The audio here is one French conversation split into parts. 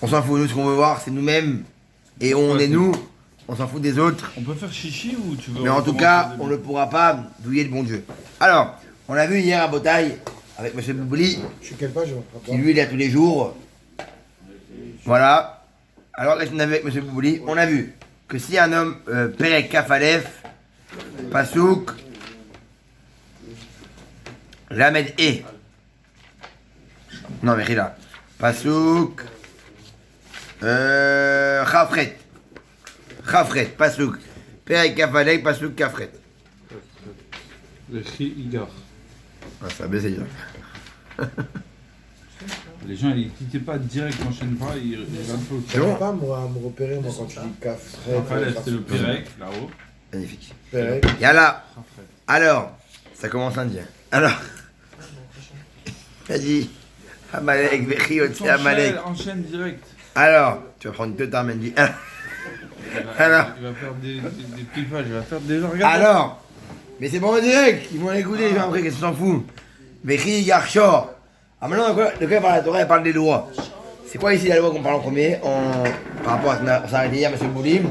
On s'en fout, nous ce qu'on veut voir c'est nous-mêmes. Et on est nous, on s'en fout des autres. On peut faire chichi ou tu veux... Mais en tout cas, on ne pourra pas douiller le bon Dieu. Alors, on a vu hier à Botaï, avec M. Boubouli, Je suis quelle page? qui lui il est à tous les jours. Voilà. Alors là, on a vu avec M. Boubouli, on a vu que si un homme, Perek Kafalef, Pasouk, Lamed E. Non, mais là. Pasouk, Chafret. Chafret, Pasouk. Perek Kafalef, Pasouk, Kafret. Le cri Igar. Ah, ça a baissé déjà. Les gens, ils cliquaient pas direct, n'enchaînent pas, ils regardent pas C'est bon? Pas moi, à me repérer moi quand tu dis café. Raphaël, c'était le Pérec, là-haut. Magnifique. Pérec. Yalla. Raphaël. Alors, ça commence indien. Alors, vas-y. Amalek, Vechi, Otsi, Amalek. Enchaîne direct. Alors, tu vas prendre deux temps, Mendy. Alors, Il va faire des pipages, il va faire des organes. alors, mais c'est bon en direct, ils vont l'écouter, les gens après, qu'est-ce qu'on s'en fout? Vechi, Garchor. Ah, maintenant, de quoi parle la Torah? Elle parle des lois. C'est quoi ici la loi qu'on parle en premier par rapport à ce qu'on s'est arrêté hier, M. Boulim?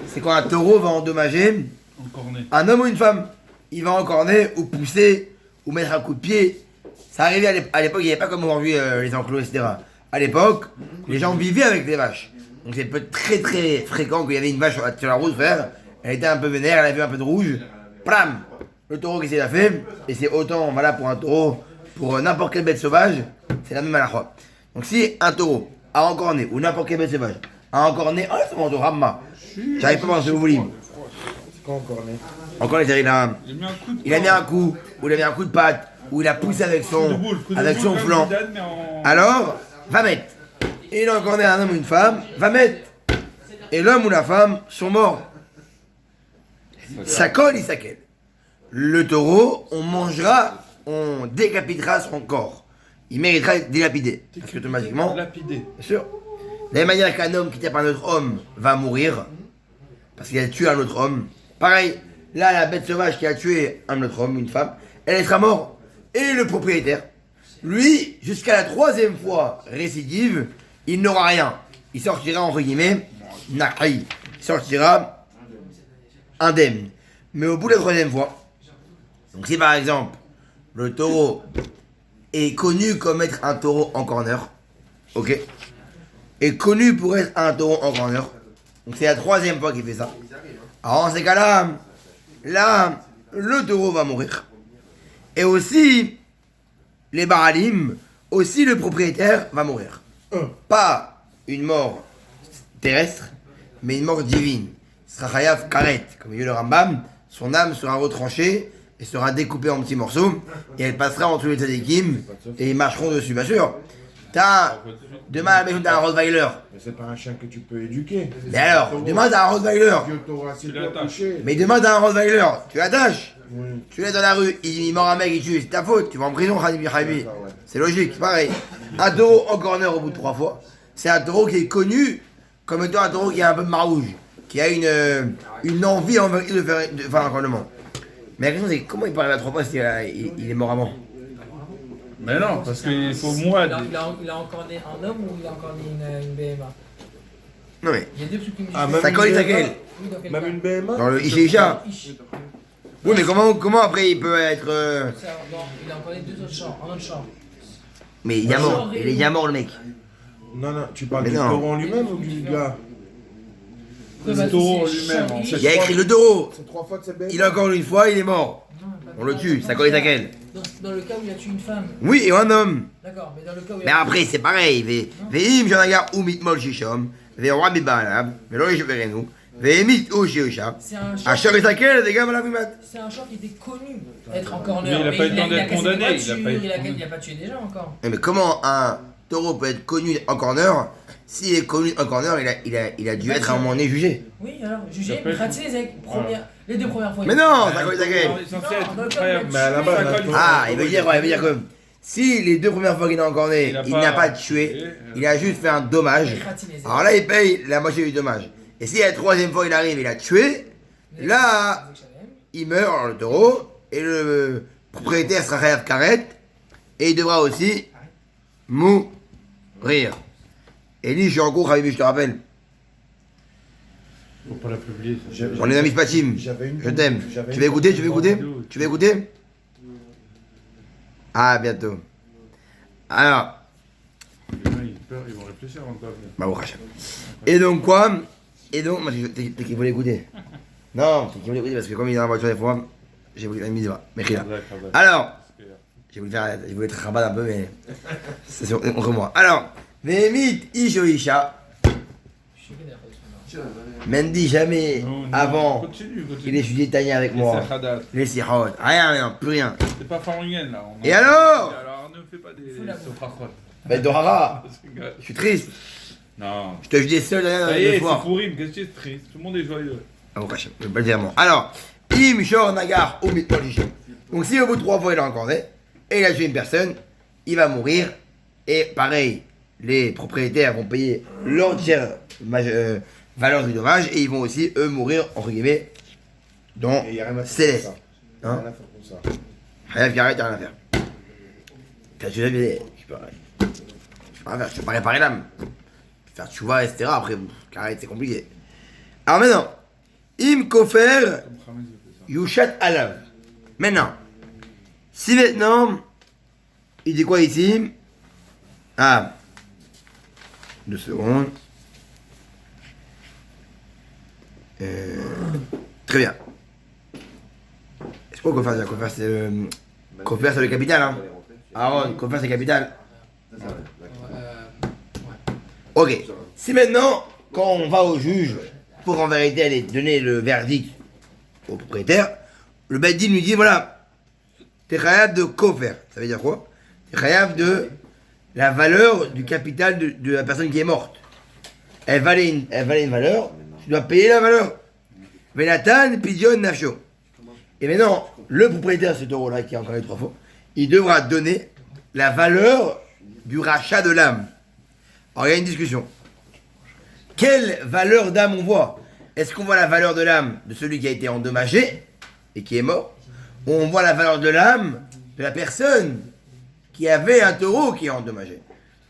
C'est quand un taureau va endommager Encore né. un homme ou une femme. Il va encorner ou pousser ou mettre un coup de pied. Ça arrivait à l'époque, il n'y avait pas comme aujourd'hui les enclos, etc. À l'époque, les gens vivaient avec des vaches. Donc c'est très très fréquent qu'il y avait une vache sur la route, frère. Elle était un peu vénère, elle avait un peu de rouge. Plam! Le taureau qui s'est fait. Et c'est autant, voilà, pour un taureau, pour n'importe quelle bête sauvage, c'est la même halakha. Donc si un taureau a encorné, ou n'importe quelle bête sauvage, a encorné, oh c'est mon taureau, Ramma. J'arrive pas à penser, vous voulez. C'est quand encore né? Encore les il a Il a mis un coup de ou il a mis un coup de patte, ou il a poussé avec son flanc. mais en... Alors, va mettre. Et il a encore un homme ou une femme, va mettre. Et l'homme ou la femme sont morts. Ça colle et ça quelle. Le taureau, on mangera, on décapitera son corps. Il méritera d'être dilapidé. Parce que automatiquement, Lapidé. bien sûr. De la même manière qu'un homme qui tape un autre homme va mourir, parce qu'il a tué un autre homme. Pareil, là, la bête sauvage qui a tué un autre homme, une femme, elle sera morte. Et le propriétaire, lui, jusqu'à la troisième fois récidive, il n'aura rien. Il sortira, entre guillemets, naqi. Il sortira indemne. Mais au bout de la troisième fois, donc si par exemple, le taureau est connu comme être un taureau en corner, ok, est connu pour être un taureau en corner, donc c'est la troisième fois qu'il fait ça. Alors en ces cas-là, là, le taureau va mourir. Et aussi, les baralim, aussi le propriétaire va mourir. Pas une mort terrestre, mais une mort divine. Ce sera chayav karet, comme dit le Rambam, son âme sera retranchée et sera découpée en petits morceaux, et elle passera entre les tzadikim, et ils marcheront dessus, bien sûr. Demain à la maison, t'as un Rottweiler. Mais c'est pas un chien que tu peux éduquer. Mais alors, demain t'as un Rottweiler. Dieu t'aura assez Tu bien l'attaches. couché. Mais demain t'as un Rottweiler, tu l'attaches. Oui. Tu l'es dans la rue, il mord un mec, il tue, c'est ta faute, tu vas en prison, Khalibi. D'accord, ouais. C'est logique, pareil. Un taureau en corner au bout de 3 fois, c'est un taureau qui est connu comme étant un taureau qui a un peu de marouge, qui a une envie de faire un cornement. Mais la question c'est comment il parle à 3 fois si il est mort avant? Mais non, parce qu'il faut moi... Il a encore né un homme ou il a encore né une BMA? Non mais, Il y a deux trucs qui me Ah, disent. même ça colle une à BMA? quel? Oui, dans quel Même cas? une BMA? Dans le Isha. Ish. Oui mais comment après il peut être... C'est un- non, il a encore né deux autres champs, un autre champ. Mais il est mort, il est déjà mort le mec. Non, non, tu parles Mais du non. taureau en lui-même ou du gars? Le taureau lui-même, en fait. Il y a écrit le taureau, C'est 3 fois de ses BMA? il a encore une fois, il est mort. On le tue, ça colle à quel? Dans le cas où il a tué une femme. Oui, et un homme. D'accord, mais dans le cas où il Mais a après, c'est pareil. Ve'im shanagar ou mitmol shishom, ve'ora bibalav, ve'lo yishverenu, ve'emit ou shiosha, C'est un champ. asher etakel, des gam alavimat. C'est un champ qui était connu être en corner. Mais il a pas eu le temps d'être cassé des condamné, voitures, il a pas été il a pas tué des gens encore. Mais comment un taureau peut être connu en corner? S'il est connu en corner, il a dû être à un moment donné jugé. Oui, alors, jugé, Ça peut être- Khatzé, les deux premières fois. Mais non, ça colle à quel? Il est censé être Non, incroyable. Mais à la base, Ça la colle- taureau- Ah, il veut dire comme si les 2 premières fois qu'il a encorné, Il a il pas n'a pas tué, tué, il a juste fait un dommage. Alors là, il paye la moitié du dommage. Et si la 3e fois il arrive, il a tué, là, il meurt, alors, le taureau, et le propriétaire sera chayav karet, et il devra aussi mourir. Et lui, je suis en cours, Habibi, je te rappelle. Faut pas la publier. Ça. On est amis Patim. Je t'aime. Tu veux écouter? Tu veux écouter? Ah, bientôt. Alors. Les gens, ils vont réfléchir avant de venir. Bah, bon, Hachem. Et donc, quoi? Et donc, moi, t'es qui voulait écouter? Non, t'es qui voulait écouter parce que comme il est dans la voiture des fois, j'ai voulu la mise là. Mais rien. Alors, j'ai voulu être rabat un peu, mais. C'est contre moi. Alors, Vehemit Isho Isha. Mendy jamais avant qu'il ait étudié Tania avec moi. Les Sirot. Rien, plus rien. C'est pas Farouyen là. Et alors? Alors ne fais pas des sofrachot. Ben Dorara, je suis triste. Non. Je te dis seul Ça derrière y est, le c'est soir. pourri, qu'est-ce que c'est triste? Tout le monde est joyeux. Ah bon, Hachem, je vais pas le dire moi. Alors, Im Shor Nagar ou Mitmoliché. Donc si au bout de 3 fois il a encore né, et il a tué une personne, il va mourir. Et pareil, les propriétaires vont payer l'entière valeur du dommage et ils vont aussi, eux, mourir, entre guillemets, dans Et il n'y a rien à faire Céleste. pour ça. Hein? Rien à faire pour ça. Rien qui arrête, rien à faire. T'as tué la vie, je peux rien faire, je peux pas réparer l'âme. Faire tchouva, etc. Après, carré, c'est compliqué. Alors maintenant, Im Kofer Yushat Alav. Maintenant, si maintenant, il dit quoi ici? Ah, 2 secondes. Très bien. C'est quoi Kofer? Kofer, c'est le. Kofer, c'est le capital, hein? Aaron, Kofer, c'est le capital. Ok. Si maintenant, quand on va au juge pour en vérité aller donner le verdict au propriétaire, le Beddin lui dit voilà, t'es khayab de kofer. Ça veut dire quoi? T'es khayab de la valeur du capital de la personne qui est morte. Elle valait une valeur, tu dois payer la valeur. Venatan pidion nafsho. Et maintenant, le propriétaire de ce taureau-là, qui a encore les 3 fois, il devra donner la valeur du rachat de l'âme. Alors il y a une discussion. Quelle valeur d'âme on voit? Est-ce qu'on voit la valeur de l'âme de celui qui a été endommagé et qui est mort? Ou on voit la valeur de l'âme de la personne qui avait un taureau qui est endommagé?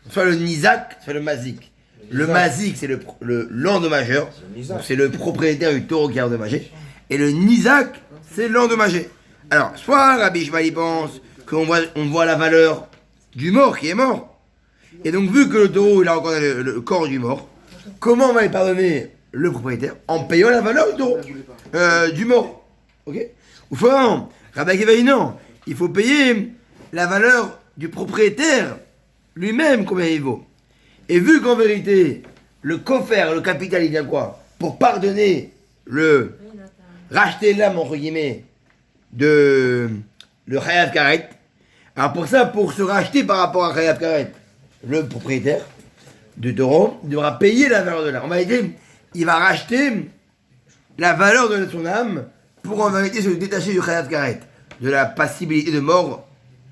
Soit le nizak, soit le mazik. Le mazik, c'est l'endommageur. Donc c'est le propriétaire du taureau qui est endommagé. Et le nizak, c'est l'endommagé. Alors, soit Rabbi Ishmael pense qu'on voit la valeur du mort qui est mort. Et donc, vu que le taureau, il a encore le corps du mort, comment on va lui pardonner le propriétaire? En payant la valeur du taureau, du mort. Ok? Ou soit, Rabbi Akiva dit non, il faut payer la valeur du propriétaire lui-même, combien il vaut. Et vu qu'en vérité, le coffre, le capital, il vient quoi? Pour pardonner racheter l'âme, entre guillemets, de le Chayav Karet. Alors pour ça, pour se racheter par rapport à Chayav Karet, le propriétaire du taureau devra payer la valeur de l'âme. En vérité, il va racheter la valeur de son âme pour en vérité se détacher du Chayav Karet, de la passibilité de mort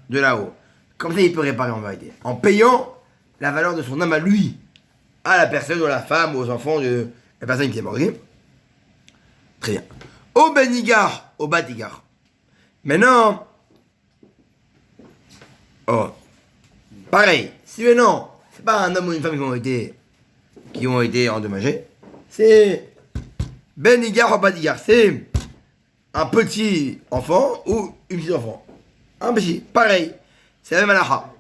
de là-haut. Comme ça, il peut réparer en vérité. En payant la valeur de son âme à lui, à la personne, ou à la femme, ou aux enfants de la personne qui est morte. Très bien. Au Benigar, au Batigar. Maintenant, pareil, si maintenant, c'est pas un homme ou une femme qui ont été endommagés, c'est Benigar ou Batigar, c'est un petit enfant ou une petite enfant. Un petit, pareil, c'est la même halakha.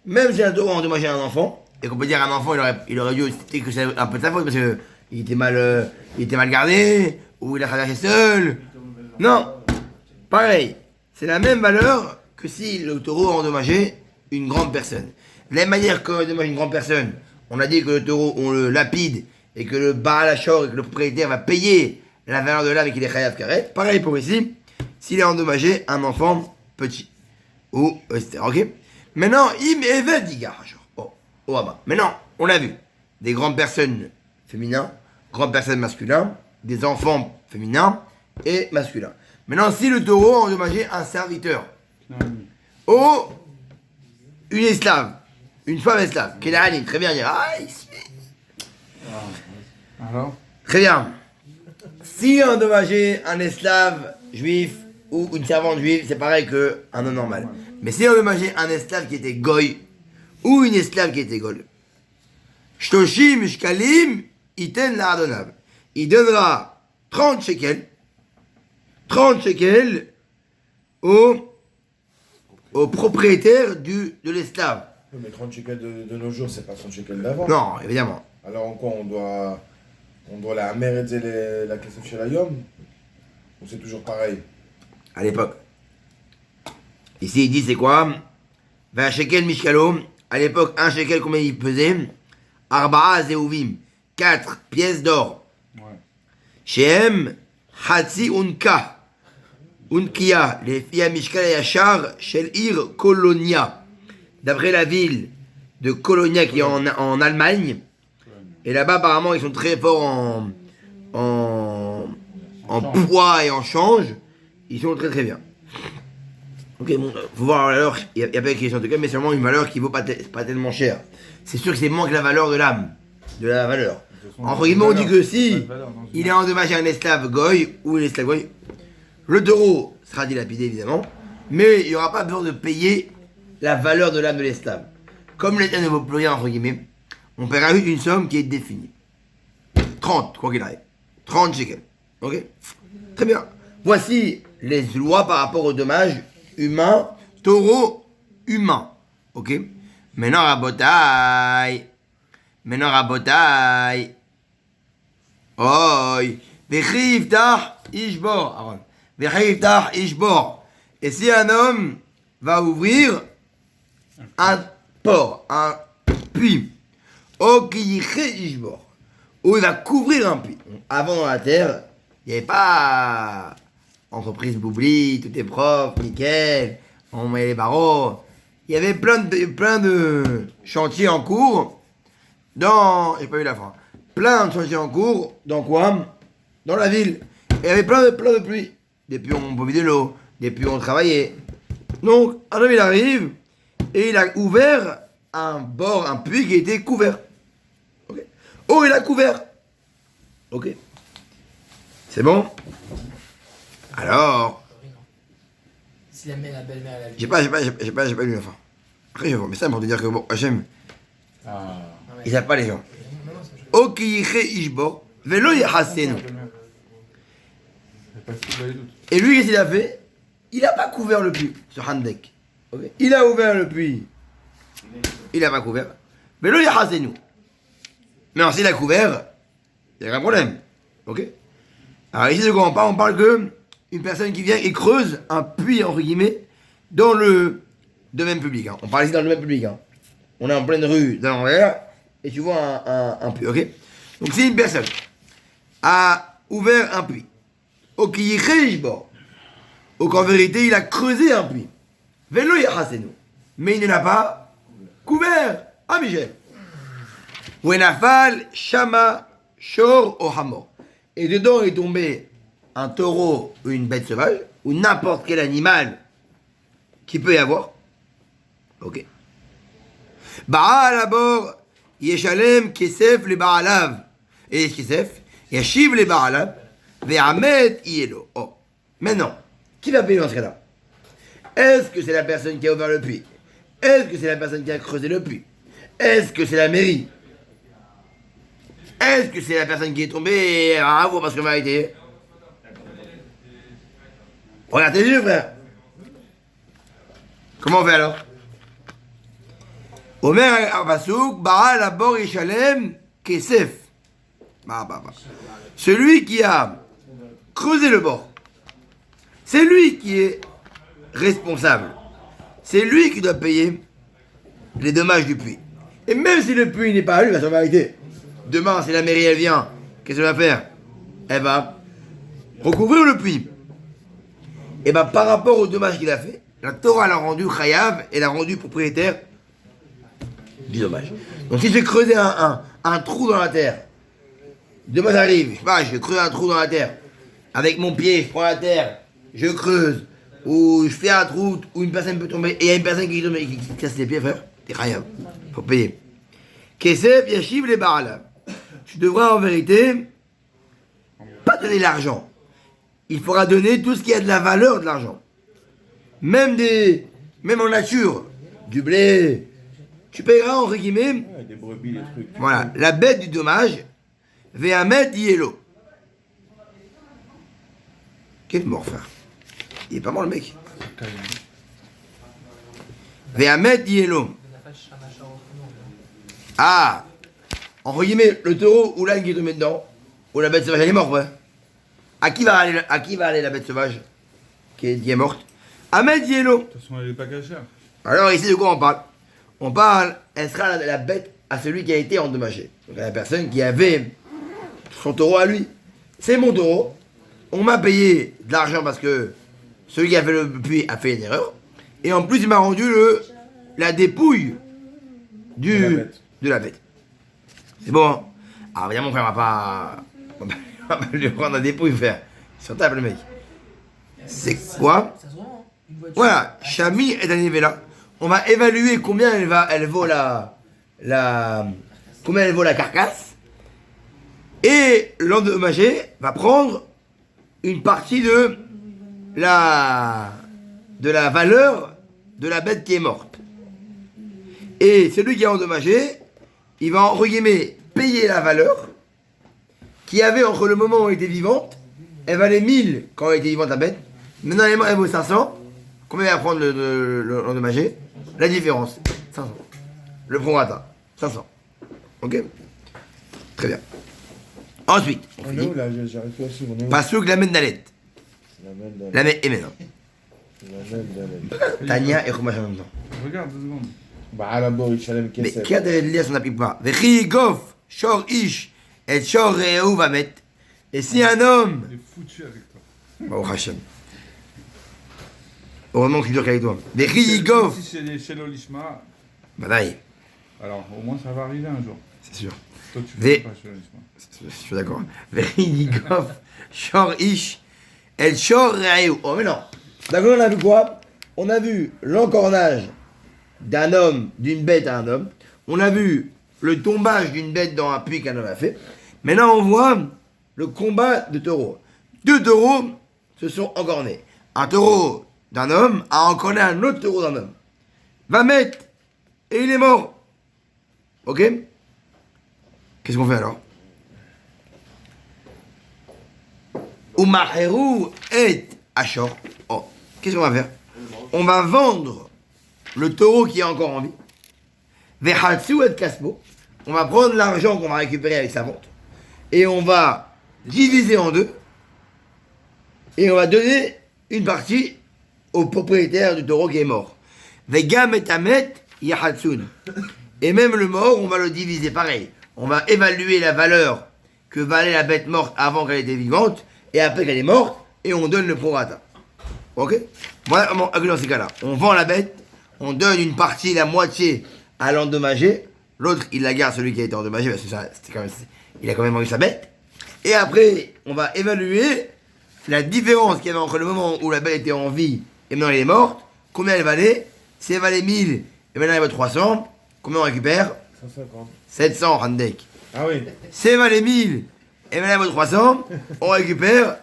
Même si un taureau a endommagé un enfant, et qu'on peut dire un enfant, il aurait dû citer que c'est un peu de sa faute parce qu'il était mal gardé, ou il a traversé seul. Non, pareil, c'est la même valeur que si le taureau a endommagé une grande personne. De la même manière qu'on endommage une grande personne, on a dit que le taureau, on le lapide, et que le Baal Hachor, et que le propriétaire va payer la valeur de l'âme et qu'il est Chayav Karet. Pareil pour ici, s'il a endommagé un enfant petit, ou etc. Ok? Maintenant, im evet diga. Maintenant, on l'a vu. Des grandes personnes féminines, grandes personnes masculines, des enfants féminins et masculins. Maintenant, si le taureau a endommagé un serviteur, ou une esclave, une femme esclave, qui est la très bien, Alors? très bien. S'il a endommagé un esclave juif ou une servante juive, c'est pareil qu'un homme normal. Mais s'il a endommagé un esclave qui était goy, ou une esclave qui était goy, Shtoshim shkalim iten la'adonav. Il donnera 30 shekels au propriétaire de l'esclave. Oui, mais 30 shekels de nos jours, c'est pas 30 shekels d'avant. Non, évidemment. Alors en quoi on doit la amérer la kesef chez la yom? Ou c'est toujours pareil? À l'époque. Ici, il dit c'est quoi? 20 shekels mishkalo. À l'époque, un shekel, combien il pesait? Arba'a zeuvim. 4 pièces d'or. Ouais. Shem Hatsi Unka. Unkia. Les filles Mishkal et Yachar. Shel Ir Colonia. D'après la ville de Colonia qui est en Allemagne. Et là-bas, apparemment, ils sont très forts en poids et en change. Ils sont très très bien. Ok, bon, faut voir la valeur. Il n'y a pas écrit en tout cas, mais seulement une valeur qui vaut pas tellement cher. C'est sûr que c'est moins que la valeur de l'âme. De la valeur. Entre guillemets, on dit que si il est endommagé à un esclave goy ou un esclave goy, le taureau sera dilapidé évidemment, mais il n'y aura pas besoin de payer la valeur de l'âme de l'esclave. Comme l'État ne vaut plus rien, entre guillemets, on paiera juste une somme qui est définie. 30, quoi qu'il arrive. 30 shekels. Ok? Très bien. Voici les lois par rapport aux dommages humains, taureau humain. Ok? Maintenant, rabotaille. Oi. Vechivtach ishbor. Aaron. Vechivtach ishbor. Et si un homme va ouvrir un port, un puits, où il va couvrir un puits. Avant dans la terre, il n'y avait pas entreprise Boubli, tout est propre, nickel, on met les barreaux. Il y avait plein de chantiers en cours j'ai pas eu la fin. Plein de chantiers en cours, dans quoi? Dans la ville. Et il y avait plein de puits. Des puits on buvait de l'eau, des puits on travaillait. Donc, un homme il arrive et il a ouvert un puits qui était couvert. Ok. Oh, il a couvert. Ok. C'est bon? Alors. S'il amène la belle-mère à la vie. J'ai pas lu la fin. Après, je vois, mais ça pour te dire que bon, Hachem, il savent pas les gens. Ok, ishbor, velo yahassenu. Et lui, qu'est-ce qu'il a fait? Il a pas couvert le puits, ce Handek. Okay. Il a ouvert le puits. Il a pas couvert. Velo yahassenu. Mais s'il a couvert, il n'y a aucun problème. Ok? Alors ici, de quoi on parle? On parle que une personne qui vient et creuse un puits, entre guillemets, dans le domaine public. Hein. On parle ici dans le domaine public. Hein. On est en pleine rue dans l'envers et tu vois un puits. Ok? Donc si une personne a ouvert un puits, au Kiyirishbor, ou qu'en vérité il a creusé un puits, Velo Yachasenu, mais il ne l'a pas couvert. Ah, Michel. Wenafal, Shama, Shor, Ohamor. Et dedans est tombé un taureau ou une bête sauvage, ou n'importe quel animal qui peut y avoir. Ok. Baal abor, Yeshalem, Kesef, le Baalav. Et Kesef, Yashiv, le Baalav, Ve'amet, Yelo. Oh. Maintenant, qui va payer dans ce cas-là? Est-ce que c'est la personne qui a ouvert le puits? Est-ce que c'est la personne qui a creusé le puits? Est-ce que c'est la mairie? Est-ce que c'est la personne qui est tombée à vous parce que m'a été? Regarde tes yeux, frère. Comment on fait alors? Omer Abasouk, Baal Abor Yishalem, Kesef. Celui qui a creusé le bord, c'est lui qui est responsable. C'est lui qui doit payer les dommages du puits. Et même si le puits n'est pas à lui, il va s'en vérité. Demain, si la mairie elle vient, qu'est-ce qu'elle va faire? Elle va recouvrir le puits. Et bien par rapport au dommage qu'il a fait, la Torah l'a rendu chayav et l'a rendu propriétaire du dommage. Donc si j'ai creusé un trou dans la terre, demain j'arrive, je sais pas, je vais creuser un trou dans la terre. Avec mon pied, je prends la terre, je creuse, ou je fais un trou où une personne peut tomber, et il y a une personne qui tombe et qui casse les pieds, frère, t'es chayav. Faut payer. Kesef yashiv les baalav. Tu devras en vérité pas donner l'argent. Il faudra donner tout ce qui a de la valeur de l'argent. Même en nature, du blé, tu payeras entre guillemets, Ouais, des brebis, des trucs. voilà, la bête du dommage, Vehamet Yelo. Quel mort, frère. Il est pas mort le mec. Vehamet Yelo. Ah, entre guillemets, le taureau ou l'âne qui est tombé dedans, ou la bête sauvage, elle est morte, ouais. À qui va aller la bête sauvage qui est morte? Ahmed Yelo. De toute façon, elle est pas cachère. Alors ici de quoi on parle? On parle, elle sera la bête à celui qui a été endommagé. Donc à la personne qui avait son taureau à lui. C'est mon taureau. On m'a payé de l'argent parce que celui qui a fait le puits a fait une erreur. Et en plus il m'a rendu la dépouille de la bête. C'est bon. Hein. Alors évidemment frère, on va pas lui prendre la dépouille frère. Sur table le mec. C'est quoi? Ça se vend, hein. Une voiture. Voilà, Chami est arrivé là. On va évaluer combien elle vaut combien elle vaut la carcasse. Et l'endommagé va prendre une partie de la valeur de la bête qui est morte. Et celui qui a endommagé, il va entre guillemets payer la valeur qu'il y avait entre le moment où elle était vivante. Elle valait 1000 quand elle était vivante la bête. Maintenant elle vaut 500. Combien il va prendre l'endommagé? La différence, 500. Le prorata, 500. Ok? Très bien. Ensuite, on On est finit. où là? J'arrive plus à suivre. On est où? Passouk la Mendalet. La main dans La et maintenant. la main dans Tania et Chumash en même temps. Regarde 2 secondes. Bah, à la bord, il chalem Mais kesef. qui a de lire, ça n'applique pas. Vechi gof, shor ish, et shor reu va mettre. Et si un homme. Il est foutu avec toi. Bah, au Hachem. Heureusement qu'il dure qu'avec toi. Vechi gof. Si c'est chez l'Olishma, Bah, d'ailleurs, alors au moins ça va arriver un jour. c'est sûr. Toi tu Des- fais pas chez l'Olishma. Je suis d'accord. Vechi gof, shor ish, et shor reu. Oh, mais non. D'accord, on a vu quoi? On a vu l'encornage d'un homme, d'une bête à un homme. On a vu le tombage d'une bête dans un puits qu'un homme a fait. Maintenant, on voit le combat de taureaux. 2 taureaux se sont encornés. Un taureau d'un homme a encorné un autre taureau d'un homme. Va mettre et il est mort. Ok? Qu'est-ce qu'on fait alors? Umaheru et Ashor. Oh, qu'est-ce qu'on va faire? On va vendre le taureau qui est encore en vie. Vehatsu et Kaspo. On va prendre l'argent qu'on va récupérer avec sa vente. Et on va diviser en 2. Et on va donner une partie au propriétaire du taureau qui est mort. Vegam et Amet Yahatsun. Et même le mort, on va le diviser pareil. On va évaluer la valeur que valait la bête morte avant qu'elle était vivante. Et après qu'elle est morte. Et on donne le prorata. Ok? Voilà comment, dans ces cas-là. On vend la bête. On donne une partie, la moitié à l'endommagé. L'autre, il la garde, celui qui a été endommagé, parce que ça, c'était quand même, il a quand même eu sa bête. Et après, on va évaluer la différence qu'il y avait entre le moment où la bête était en vie et maintenant elle est morte. Combien elle valait? Si elle valait 1000 et maintenant elle vaut 300, combien on récupère? 150. 700, Handek. Ah oui. Si elle valait 1000 et maintenant elle vaut 300, on récupère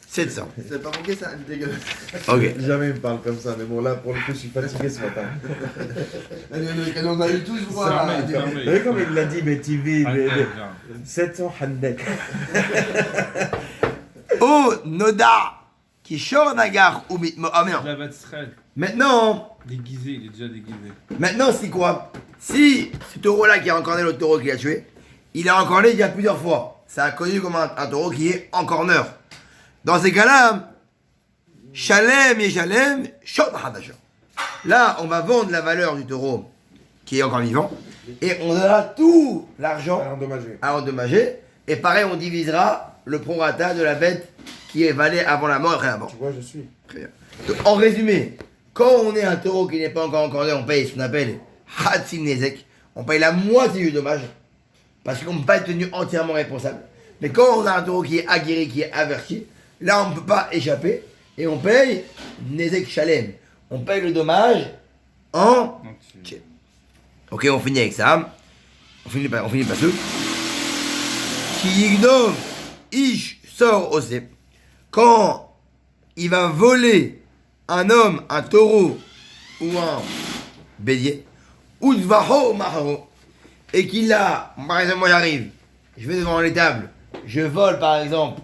700. C'est pas manqué ça, dégueulasse. Ok. Jamais il me parle comme ça, mais bon, là, pour le coup, je suis fatigué ce matin. On a eu tous droit à Fermé, des- fermé. Vous voyez comme il l'a dit, mais TV, Allez, viens. 700 Handek. Oh, Noda, qui shor nagar ou mitmo. Ah, mais non. La bête serait Maintenant, déguisé, il est déjà déguisé. maintenant, c'est quoi? Si ce taureau-là qui a encorné l'autre taureau qui l'a tué, il a encorné il y a plusieurs fois. Ça a connu comme un taureau qui est encorneur. Dans ces cas-là, Shalem et Shalem, Shot Hadasha. Là, on va vendre la valeur du taureau qui est encore vivant et on donnera tout l'argent Endommagé. à endommager. Et pareil, on divisera le prorata de la bête qui est valée avant la mort et après la mort. Tu vois, je suis. Très bien. Donc, en résumé, quand on est un taureau qui n'est pas encore encorné, on paye ce qu'on appelle Hatsim Nezek. On paye la moitié du dommage. Parce qu'on ne peut pas être tenu entièrement responsable. Mais quand on a un taureau qui est aguerri, qui est averti, là on ne peut pas échapper. Et on paye Nezek Shalem. On paye le dommage en... Entier. Ok, on finit avec ça. On finit par ce. Qui ignore, Ish sort aussi. Quand il va voler un homme, un taureau ou un bélier, Udvaho maharo. Et qu'il a, par exemple, moi j'arrive, je vais devant les tables, je vole par exemple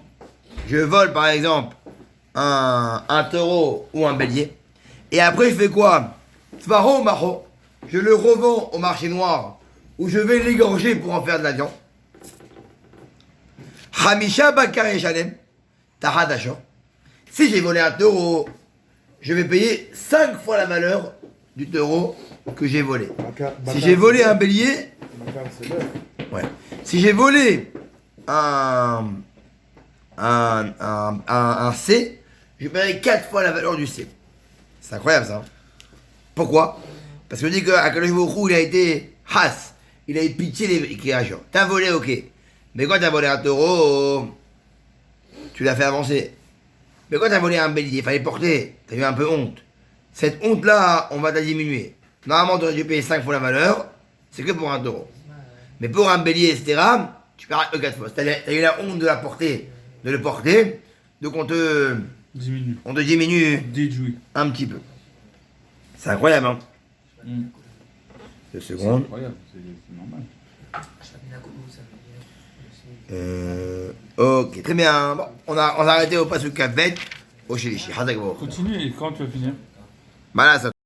un taureau ou un bélier. Et après je fais quoi? Tvaho maho. Je le revends au marché noir où je vais l'égorger pour en faire de la viande. Hamisha bakar yeshalem. Tahadashor. Si j'ai volé un taureau, je vais payer 5 fois la valeur du taureau que j'ai volé. Si j'ai volé un bélier, ouais. Si j'ai volé un C, je paierai 4 fois la valeur du C. C'est incroyable ça. Pourquoi? Parce qu'on dit qu'Akadosh Baruch Hu, il a été has. Il a eu pitié des créatures. T'as volé, ok. Mais quand t'as volé un taureau, tu l'as fait avancer. Mais quand t'as volé un bélier, il fallait porter. T'as eu un peu honte. Cette honte-là, on va la diminuer. Normalement, tu aurais dû payer 5 fois la valeur. C'est que pour un taureau. Mais pour un bélier, etc., tu paieras que 4 fois. T'as eu la honte de la porter, de le porter. Donc on te diminue Déduit. un petit peu. C'est incroyable, hein. 2 C'est secondes. incroyable, c'est normal. Ok, très bien. Bon, on a arrêté au Pasuk Kavet, au Shilishi. Continue et quand tu vas finir? Voilà, ça.